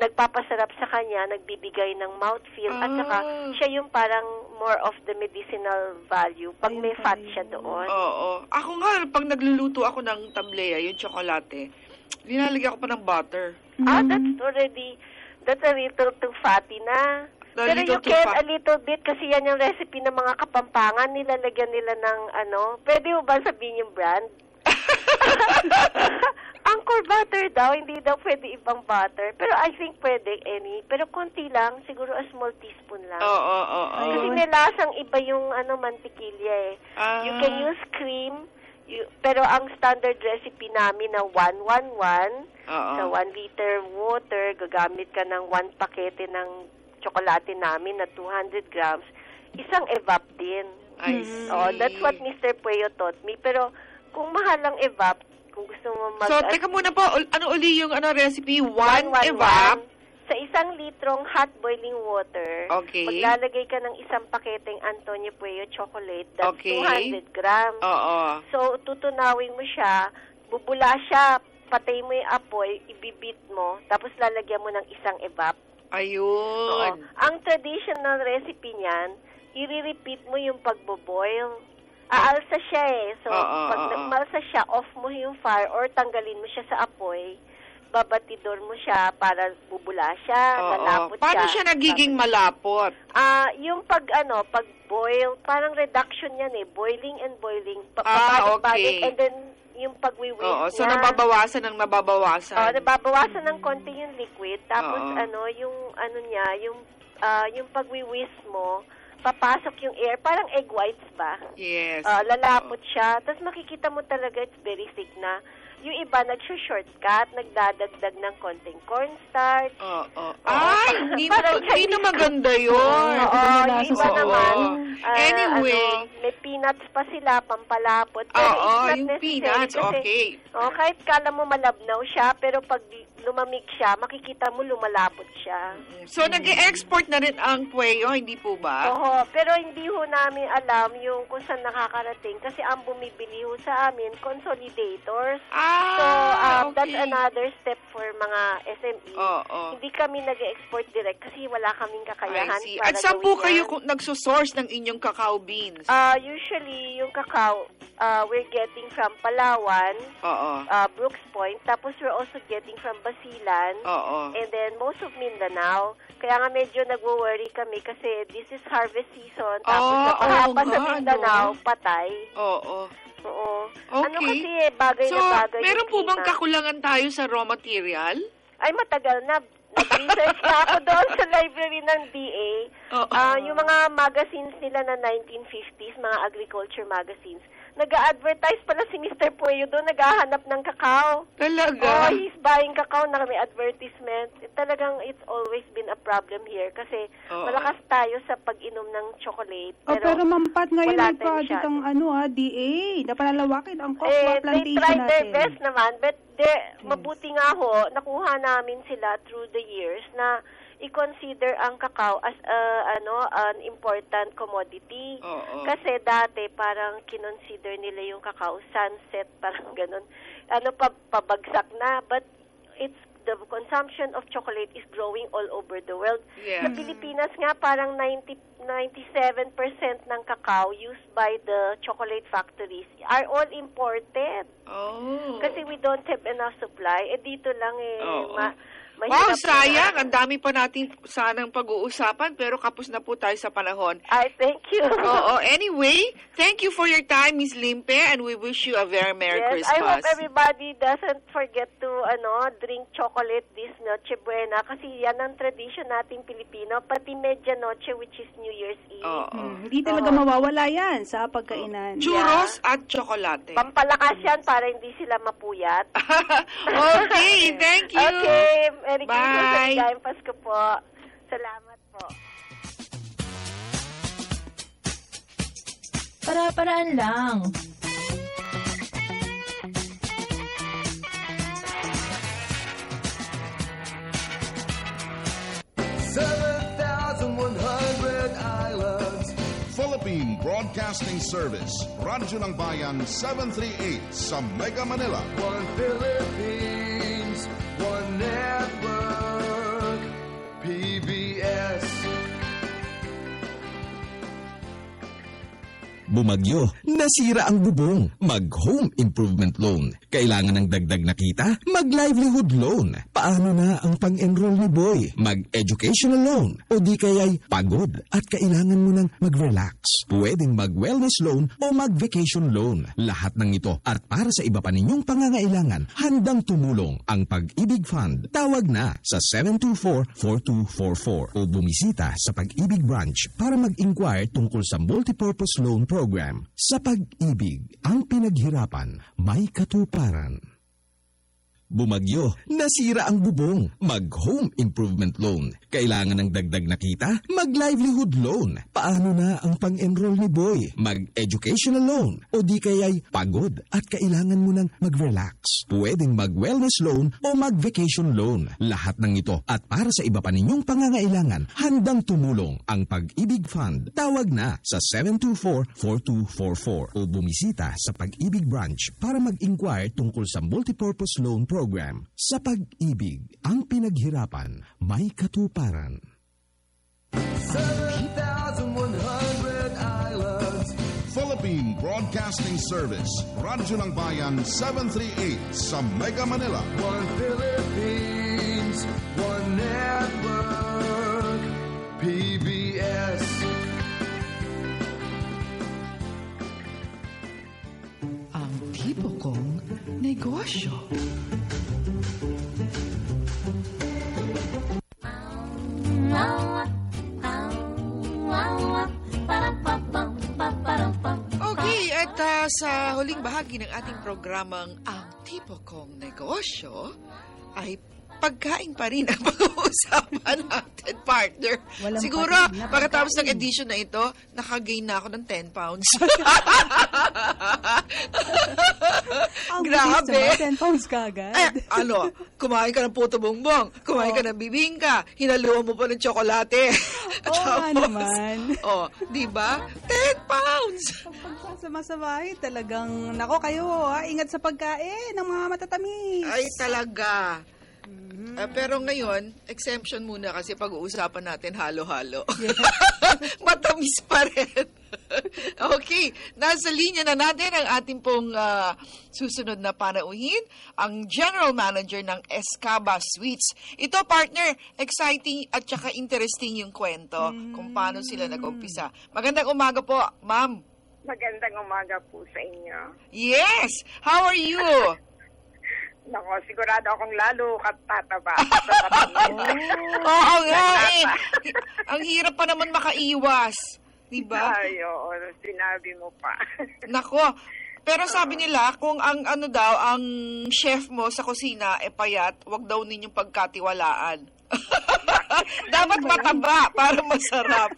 nagpapasarap sa kanya, nagbibigay ng mouthfeel. At saka, siya yung parang more of the medicinal value pag may fat siya doon. Oo. Ako nga, pag nagluluto ako ng tableya, yung tsokolate, linalagyan ko pa ng butter. That's a little too fatty na. Pero you can a little bit kasi yan yung recipe ng mga Kapampangan. Nilalagyan nila ng pwede mo ba sabihin yung brand? Angkor butter daw, hindi daw pwede ibang butter. Pero I think pwede any. Pero konti lang, siguro a small teaspoon lang. Kasi may lasang iba yung mantikilya eh. You can use cream, pero ang standard recipe namin na 1-1-1, sa 1 liter water, gagamit ka ng 1 pakete ng tsokolate namin na 200 grams, isang evap din. That's what Mr. Pueyo taught me. Pero kung mahal ang evap, kung gusto mo So, teka muna po, ano uli yung recipe? 1 evap? Sa 1 litrong hot boiling water, maglalagay ka ng isang paketeng Antonio Pueyo chocolate, that's 200 grams. So, tutunawin mo siya, bubula siya, patay mo yung apoy, ibibit mo, tapos lalagyan mo ng isang evap. Ayun. Ang traditional recipe niyan, i-repeat mo yung pagbo-boil. Aalsa siya eh. So, pag nagmalsa siya, off mo yung fire or tanggalin mo siya sa apoy. Babatidor mo siya para bubula siya, lalapot siya. Paano siya nagiging malapot? Yung pag-boil, parang reduction yan eh. Boiling and boiling. Pabalik-balik. And then, yung pag-wiwis so nababawasan ng nababawasan. Nababawasan ng konti yung liquid. Tapos yung pag-wiwis mo, papasok yung air, parang egg whites ba? Yes. Lalapot siya. Tapos makikita mo talaga it's very thick na. Yung iba, nag-shortcut, nagdadagdag ng konting cornstarch. Hindi na maganda yun. Yung iba naman, anyway. may peanuts pa sila, pampalapot. Pero yung peanuts, kasi, kahit kala mo malabnaw siya, pero pag lumamig siya, makikita mo lumalapot siya. So, nag-e-export na rin ang Pueyo, hindi po ba? Pero hindi ho namin alam yung kung saan nakakarating kasi ang bumibili ho sa amin, consolidators. That's another step for mga SME. Hindi kami nag-export direct kasi wala kaming kakayahan para At saan po kayo nagsosource ng inyong cacao beans? Usually, yung cacao, we're getting from Palawan, Brooks Point, tapos we're also getting from Basilan, and then most of Mindanao. Kaya nga medyo nagwo-worry kami kasi this is harvest season, tapos napahapa sa Mindanao, patay. Ano kasi bagay na bagay. So, meron po bang kakulangan tayo sa raw material? Ay, matagal na. Nag-research na ako doon sa library ng DA. Yung mga magazines nila na 1950s, mga agriculture magazines, nag-a-advertise pala si Mr. Pueyo doon, naghahanap ng kakao. Talaga? He's buying kakao na may advertisement. Talagang it's always been a problem here kasi malakas tayo sa pag-inom ng chocolate. Pero Mampat, ngayon may project ang DA, na panalawakin ang cocoa plantation natin. They tried their best naman, but mabuti nga ho, nakuha namin sila through the years na i-consider ang kakao as an important commodity. Kasi dati parang kinonsider nila yung kakao sunset, parang ganun. Pabagsak na. But the consumption of chocolate is growing all over the world. Sa Pilipinas nga, parang 97% ng cacao used by the chocolate factories are all imported. Kasi we don't have enough supply. Dito lang Wow, sayang. Ang dami pa natin sanang pag-uusapan, pero kapos na po tayo sa panahon. Ay, thank you. Oo. Anyway, thank you for your time, Miss Limpe, and we wish you a very Merry Christmas. I hope everybody doesn't forget to drink chocolate this Noche Buena kasi yan ang tradition nating Pilipino, pati Medianoche, which is New Year's Eve. Hindi talaga mawawala yan sa pagkainan. Churros at chocolate. Pampalakas yan para hindi sila mapuyat. Okay, thank you. Okay, Merry Bye. Christmas at Gayang Pasko po. Salamat po. Para-paraan lang. Philippine Broadcasting Service, Radyo ng Bayan 738 sa Mega Manila. One Philippines, one network, PBS. Bumagyo, nasira ang bubong, mag-home improvement loan. Kailangan ng dagdag na kita? Mag-livelihood loan. Paano na ang pang-enroll ni Boy? Mag-educational loan. O di kaya'y pagod at kailangan mo nang mag-relax. Pwedeng mag-wellness loan o mag-vacation loan. Lahat ng ito at para sa iba pa ninyong pangangailangan, handang tumulong ang Pag-ibig Fund. Tawag na sa 724-4244 o bumisita sa Pag-ibig Branch para mag-inquire tungkol sa multipurpose loan program. Sa pag-ibig, ang pinaghirapan, may katuparan. Bumagyo, nasira ang bubong, mag-home improvement loan. Kailangan ng dagdag na kita? Mag-livelihood loan. Paano na ang pang-enroll ni Boy? Mag-educational loan. O di kaya'y pagod at kailangan mo nang mag-relax. Pwedeng mag-wellness loan o mag-vacation loan. Lahat ng ito at para sa iba pa ninyong pangangailangan, handang tumulong ang Pag-ibig Fund. Tawag na sa 724-4244 o bumisita sa Pag-ibig Branch para mag-inquire tungkol sa multipurpose loan program. Sa pag-ibig, ang pinaghirapan, may katuparan. 7,100 islands. Philippine Broadcasting Service, Radyo ng Bayan 738 sa Mega Manila. One Philippines, one network, PBS. Ang tipo kong negosyo. Okay, at sa huling bahagi ng ating programang Ang Tipo Kong Negosyo ay pagkain pa rin ang pag-uusapan natin, partner. Walang Siguro, patin na pagkatapos ng pagkain. edition na ito, nakagain na ako ng 10 pounds. Ang Grabe. bilis naman, 10 pounds ka agad. Kumain ka ng puto bongbong, kumain ka ng bibingka, hinaluan mo pa ng tsokolate. Oo nga naman. Di ba? 10 pounds! Pagkasama-samahin, talagang, nako kayo, ingat sa pagkain ng mga matatamis. Ay, talaga. Pero ngayon, exemption muna kasi pag-uusapan natin halo-halo. Yeah. Matamis pa rin. Okay, nasa linya na natin ang ating pong susunod na panauhin, ang General Manager ng Escaba Sweets. Ito, partner, exciting at saka interesting yung kwento kung paano sila nag-umpisa. Magandang umaga po, ma'am. Magandang umaga po sa inyo. Yes! How are you? Nako, sigurado akong lalo katataba. Oo nga eh. Ang hirap pa naman makaiwas. Diba? Ay, oo. Sinabi mo pa. Nako. Pero sabi nila, kung ang ang chef mo sa kusina payat, wag daw ninyong pagkatiwalaan. Dapat mataba para masarap.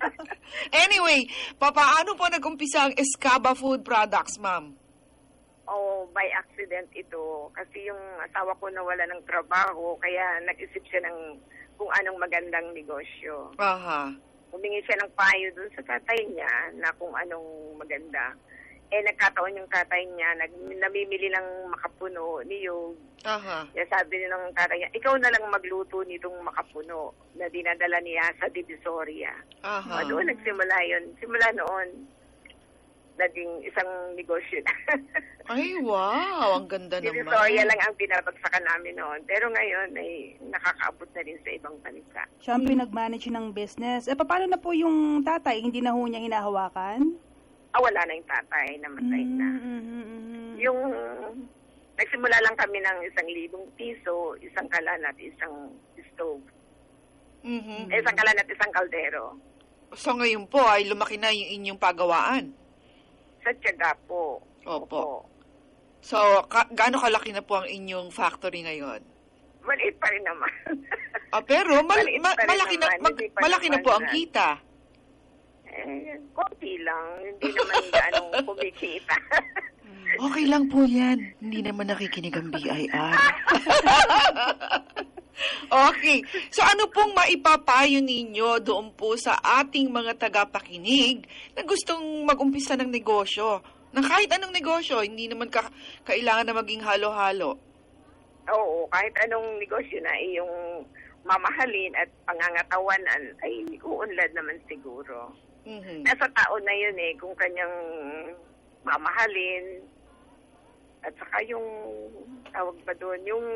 Anyway, paano po nag-umpisa ang Escaba Food Products, ma'am? By accident ito. Kasi yung asawa ko nawala ng trabaho, kaya nag-isip siya ng kung anong magandang negosyo. Aha. Humingi siya ng payo dun sa tatay niya na kung anong maganda. Nagkataon yung tatay niya, namimili ng makapuno niyog. Aha. Kaya sabi niya ng tatay niya, ikaw na lang magluto nitong makapuno na dinadala niya sa Divisoria. Aha. Doon nagsimula yun. Simula noon. naging isang negosyo na. Ay, wow. Ang ganda naman. Divisoria lang ang binabagsakan namin noon. Pero ngayon ay nakakaabot na rin sa ibang bansa. Siya ang pinag-manage ng business. Paano na po yung tatay? Hindi na ho niya hinahawakan? Wala na yung tatay. Namatay na. Yung nagsimula lang kami ng 1,000 piso, isang kalan at isang stove. Isang kalan at isang kaldero. So ngayon po ay lumaki na yung inyong pagawaan? Sa tiyaga po. Opo. So, gaano kalaki na po ang inyong factory ngayon? Maliit pa rin naman. Pero malaki na po ang kita. Konti lang. Hindi naman ganong kumikita. Okay lang po yan. Hindi naman nakikinig ang BIR. Okay. So ano pong maipapayo ninyo doon po sa ating mga tagapakinig na gustong mag-umpisa ng negosyo? Ng kahit anong negosyo, hindi naman kailangan na maging halo-halo. Oo, kahit anong negosyo na yung mamahalin at pangangatawanan ay uunlad naman siguro. Nasa tao na yun kung kanyang mamahalin at saka yung tawag ba doon, yung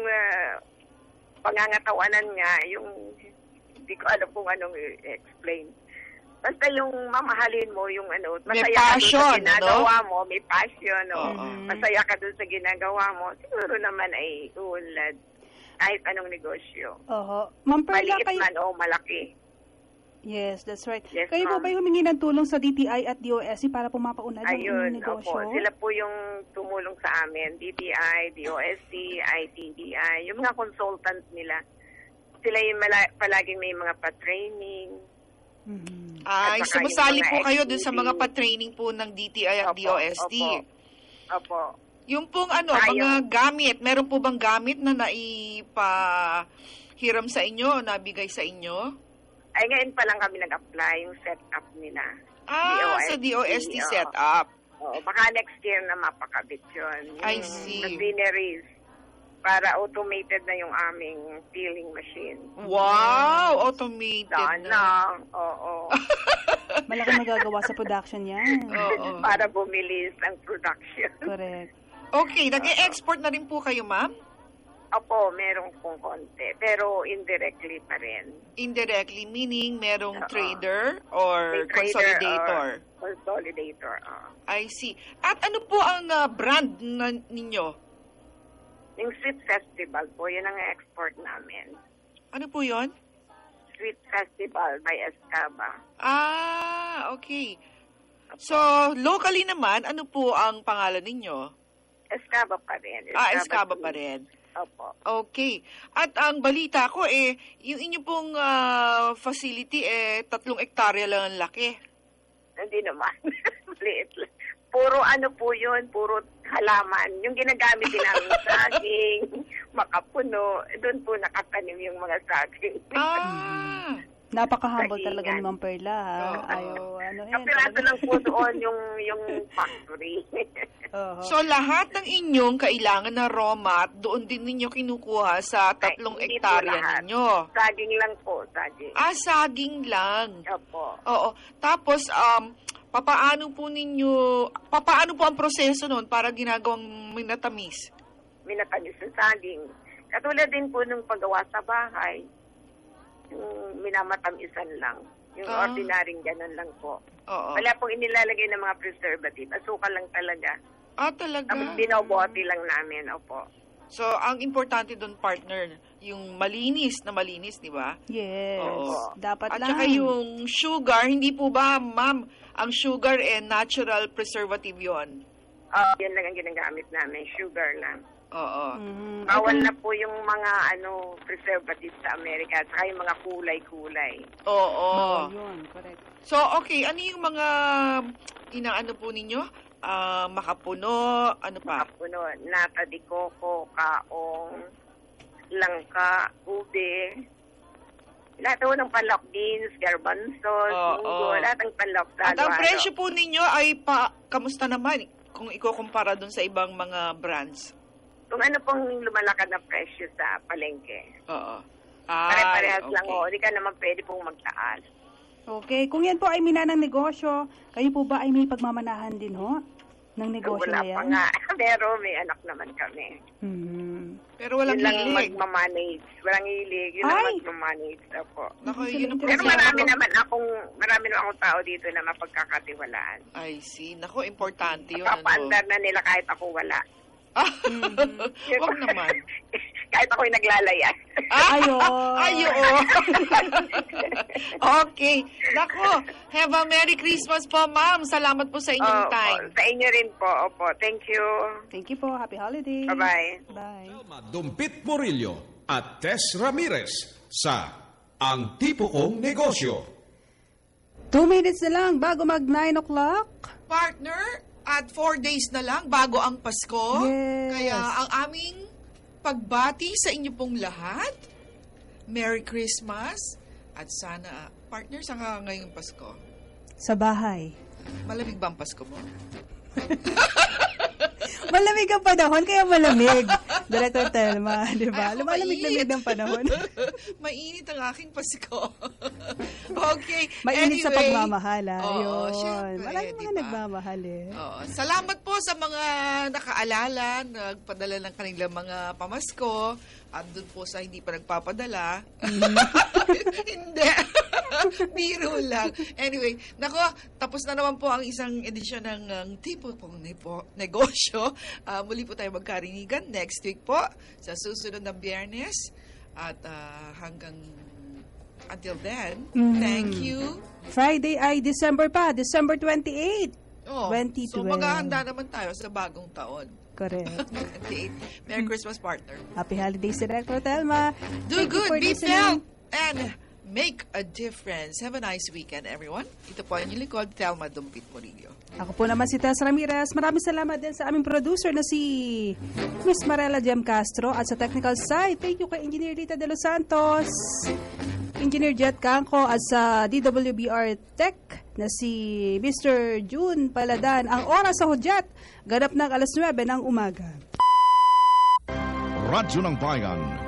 pangangatawanan nga, yung hindi ko alam kung anong i-explain. Basta yung mamahalin mo, yung masaya passion, ka doon sa ginagawa mo, may passion, masaya ka doon sa ginagawa mo, siguro naman ay uunlad kahit anong negosyo. Ma'am Perla, maliit man o malaki. Yes, that's right. Yes, kayo po ba humingi ng tulong sa DTI at DOST para pumapaunlad ng inyong negosyo? Opo. Sila po yung tumulong sa amin. DTI, DOST, ITDI, yung mga consultants nila. Sila yung palaging may mga pa-training. Sumasali po kayo dun sa mga pa-training po ng DTI at DOST. Opo. Yung pong mga gamit, meron po bang gamit na naipahiram sa inyo, nabigay sa inyo? Ay, ngayon pa lang kami nag-apply yung setup nila. Sa DOST setup. Oo, baka next year na mapakabit yun. I see. Machineries para automated na yung aming peeling machine. Wow! Automated na. Oo. Malaki magagawa sa production yan. Oo. Para bumilis ang production. Correct. Okay, nag-e-export na rin po kayo, ma'am? Opo, meron pong konti. Pero indirectly pa rin. Indirectly, meaning merong trader or consolidator? Consolidator, I see. At ano po ang brand ninyo? Yung Sweet Festival po, yun ang export namin. Ano po yun? Sweet Festival by Escaba. Okay. So, locally naman, ano po ang pangalan ninyo? Escaba pa rin. Escaba pa rin. Opo. Okay. At ang balita ko yung inyo pong facility 3 hektarya lang ang laki. Hindi naman. Maliit lang. Puro po yun, puro halaman. Yung ginagamit din namin saging, makapuno, doon po nakatanim yung mga saging. Napaka-humble talaga ni Ma'am Perla, ha? Kapiraso lang po doon yung factory. So, lahat ng inyong kailangan na raw mat, doon din ninyo kinukuha sa 3 hektarya ninyo? Saging lang po, saging. Saging lang? Opo. Oo. Tapos, papaano po ang proseso noon para ginagawang minatamis? Minatamis ng saging. Katulad din po nung paggawa sa bahay, yung minamatamisan lang. Yung ordinaryong ganun lang po. Wala pong inilalagay ng mga preservative. Asukal lang talaga. Talaga? Tapos binobote lang namin, opo. So, ang importante doon, partner, yung malinis, di ba? Yes. Dapat At lang. saka yung sugar, hindi po ba, ma'am, ang sugar natural preservative yon? Yun lang ang ginagamit namin, sugar lang. Oo. Bawal na po yung mga preservatives sa Amerika at saka yung mga kulay-kulay. Oo. Yun, correct. So, okay, ano yung mga inaano po ninyo? Makapuno, ano pa? Makapuno, nata de coco, kaong, langka, ube, lahat po ng panlock beans, garbanzos, munggo, lahat ng panlock sa At ang presyo po ninyo ay kamusta naman kung ikukumpara dun sa ibang mga brands? Kung ano pong lumalakad na presyo sa palengke. Oo. Pare-parehas lang, hindi ka naman pwede pong magtaas. Okay, kung yan po ay minanang negosyo, kayo po ba ay may pagmamanahan din ho ng negosyo Wala na yan? pa nga. Pero may anak naman kami. Pero walang yun lang hilig. magmamanage. Walang hilig. Yun lang magmamanage. Opo. Naku, yun ang Pero problema. marami naman akong tao dito na mapagkakatiwalaan. I see. Naku, importante yun. Papaandar na nila kahit ako wala. Huwag naman. Kahit ako'y naglalayas. Ayo. Okay. Naku, have a Merry Christmas po, ma'am. Salamat po sa inyong time. Sa inyo rin po. Opo. Thank you. Thank you po. Happy holidays. Bye-bye. Bye. Dumpit Murillo at Tess Ramirez sa Ang Tipo Kong Negosyo. 2 minutes na lang bago mag 9 o'clock. Partner, at 4 days na lang bago ang Pasko. Yes. Kaya ang aming pagbati sa inyo pong lahat, Merry Christmas. At sana, partner, saan ka ngayong Pasko? Sa bahay. Malamig ba ang Pasko mo? Malamig ang panahon, kaya malamig. Director Telma, di ba? Lumalamig-lamig ng panahon. Mainit ang aking Pasko. Okay. Mainit sa pagmamahal, ha? Oo, Yun. syempre, Maraming mga diba? nagmamahal, eh. Oo. Salamat po sa mga nakaalala, nagpadala ng kanilang mga pamasko. Andun po sa hindi pa nagpapadala. Hindi. Biro lang. Anyway, nako, tapos na naman po ang isang edisyon ng Tipo Kong Negosyo. Muli po tayo magkarinigan next week po sa susunod na Biyernes. At hanggang until then, thank you. Friday ay December pa, December 28. Oh, 2012. so maghahanda naman tayo sa bagong taon. Correct. 28. Merry Christmas, partner. Happy holidays, Director Telma. Do Thank you good, for be listening. felt, and make a difference. Have a nice weekend, everyone. Ito po ang inyong likod, Telma Dumpit Murillo. Ako po naman si Tess Ramirez. Maraming salamat din sa aming producer na si Miss Marela Jem Castro at sa technical side. Thank you kay Engineer Rita De Los Santos, Engineer Jet Canco at sa DWBR Tech na si Mr. June Paladan. Ang oras sa hudyat, ganap ng 9:00 ng umaga. Radyo ng Bayan,